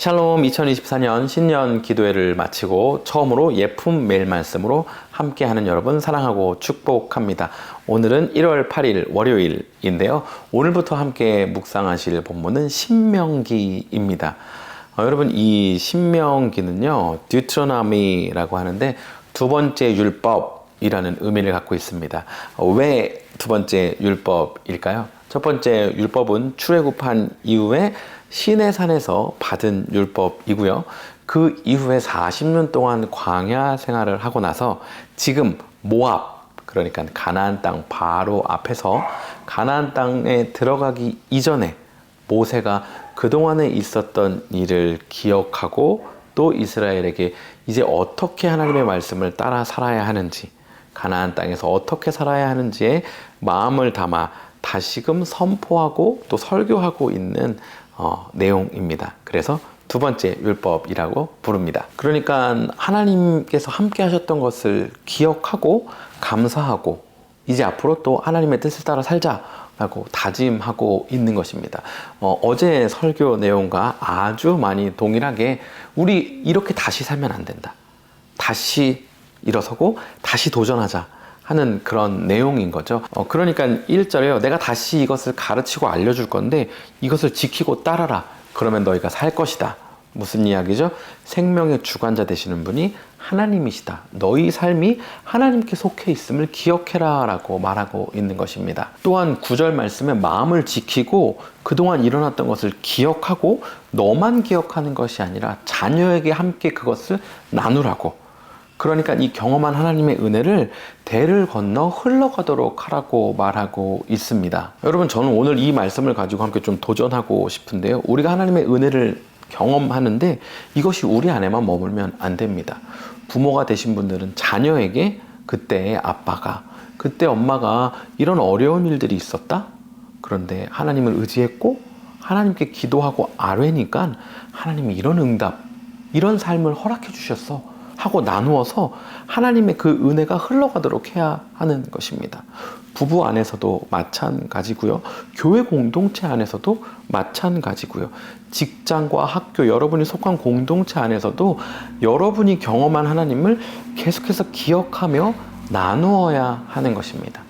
샬롬. 2024년 신년 기도회를 마치고 처음으로 예품 매일 말씀으로 함께하는 여러분 사랑하고 축복합니다. 오늘은 1월 8일 월요일인데요. 오늘부터 함께 묵상하실 본문은 신명기입니다. 여러분, 이 신명기는요, 듀트로노미라고 하는데 두 번째 율법이라는 의미를 갖고 있습니다. 왜 두 번째 율법일까요? 첫 번째 율법은 출애굽한 이후에 시내산에서 받은 율법이고요. 그 이후에 40년 동안 광야 생활을 하고 나서 지금 모압, 그러니까 가나안 땅 바로 앞에서 가나안 땅에 들어가기 이전에 모세가 그동안에 있었던 일을 기억하고 또 이스라엘에게 이제 어떻게 하나님의 말씀을 따라 살아야 하는지, 가나안 땅에서 어떻게 살아야 하는지에 마음을 담아 다시금 선포하고 또 설교하고 있는 내용입니다. 그래서 두 번째 율법이라고 부릅니다. 그러니까 하나님께서 함께 하셨던 것을 기억하고 감사하고 이제 앞으로 또 하나님의 뜻을 따라 살자라고 다짐하고 있는 것입니다. 어제 설교 내용과 아주 많이 동일하게 우리 이렇게 다시 살면 안 된다. 다시 일어서고 다시 도전하자 하는 그런 내용인 거죠. 그러니까 1절에요. 내가 다시 이것을 가르치고 알려줄 건데 이것을 지키고 따라라. 그러면 너희가 살 것이다. 무슨 이야기죠? 생명의 주관자 되시는 분이 하나님이시다. 너희 삶이 하나님께 속해 있음을 기억해라 라고 말하고 있는 것입니다. 또한 9절 말씀에 마음을 지키고 그동안 일어났던 것을 기억하고 너만 기억하는 것이 아니라 자녀에게 함께 그것을 나누라고. 그러니까 이 경험한 하나님의 은혜를 대를 건너 흘러가도록 하라고 말하고 있습니다. 여러분, 저는 오늘 이 말씀을 가지고 함께 좀 도전하고 싶은데요. 우리가 하나님의 은혜를 경험하는데 이것이 우리 안에만 머물면 안 됩니다. 부모가 되신 분들은 자녀에게 그때의 아빠가, 그때 엄마가 이런 어려운 일들이 있었다? 그런데 하나님을 의지했고 하나님께 기도하고 아뢰니까 하나님이 이런 응답, 이런 삶을 허락해 주셨어 하고 나누어서 하나님의 그 은혜가 흘러가도록 해야 하는 것입니다. 부부 안에서도 마찬가지고요. 교회 공동체 안에서도 마찬가지고요. 직장과 학교, 여러분이 속한 공동체 안에서도 여러분이 경험한 하나님을 계속해서 기억하며 나누어야 하는 것입니다.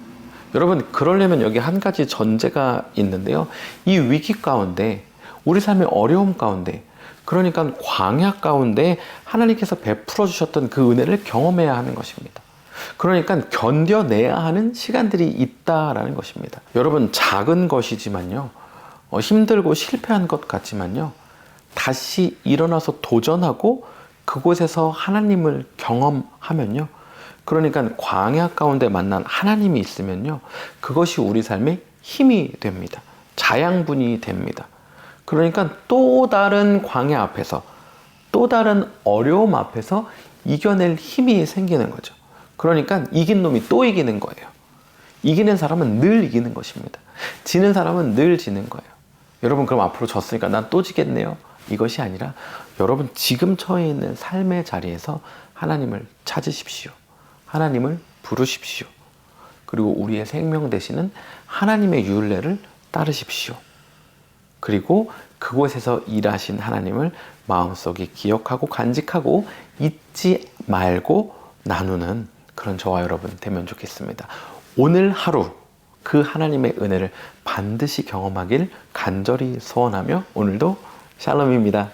여러분, 그러려면 여기 한 가지 전제가 있는데요. 이 위기 가운데, 우리 삶의 어려움 가운데, 그러니까 광야 가운데 하나님께서 베풀어 주셨던 그 은혜를 경험해야 하는 것입니다. 그러니까 견뎌내야 하는 시간들이 있다라는 것입니다. 여러분, 작은 것이지만요, 힘들고 실패한 것 같지만요, 다시 일어나서 도전하고 그곳에서 하나님을 경험하면요, 그러니까 광야 가운데 만난 하나님이 있으면요, 그것이 우리 삶의 힘이 됩니다. 자양분이 됩니다. 그러니까 또 다른 광야 앞에서, 또 다른 어려움 앞에서 이겨낼 힘이 생기는 거죠. 그러니까 이긴 놈이 또 이기는 거예요. 이기는 사람은 늘 이기는 것입니다. 지는 사람은 늘 지는 거예요. 여러분, 그럼 앞으로 졌으니까 난 또 지겠네요. 이것이 아니라 여러분 지금 처해 있는 삶의 자리에서 하나님을 찾으십시오. 하나님을 부르십시오. 그리고 우리의 생명 되시는 하나님의 율례를 따르십시오. 그리고 그곳에서 일하신 하나님을 마음속에 기억하고 간직하고 잊지 말고 나누는 그런 저와 여러분 되면 좋겠습니다. 오늘 하루 그 하나님의 은혜를 반드시 경험하길 간절히 소원하며 오늘도 샬롬입니다.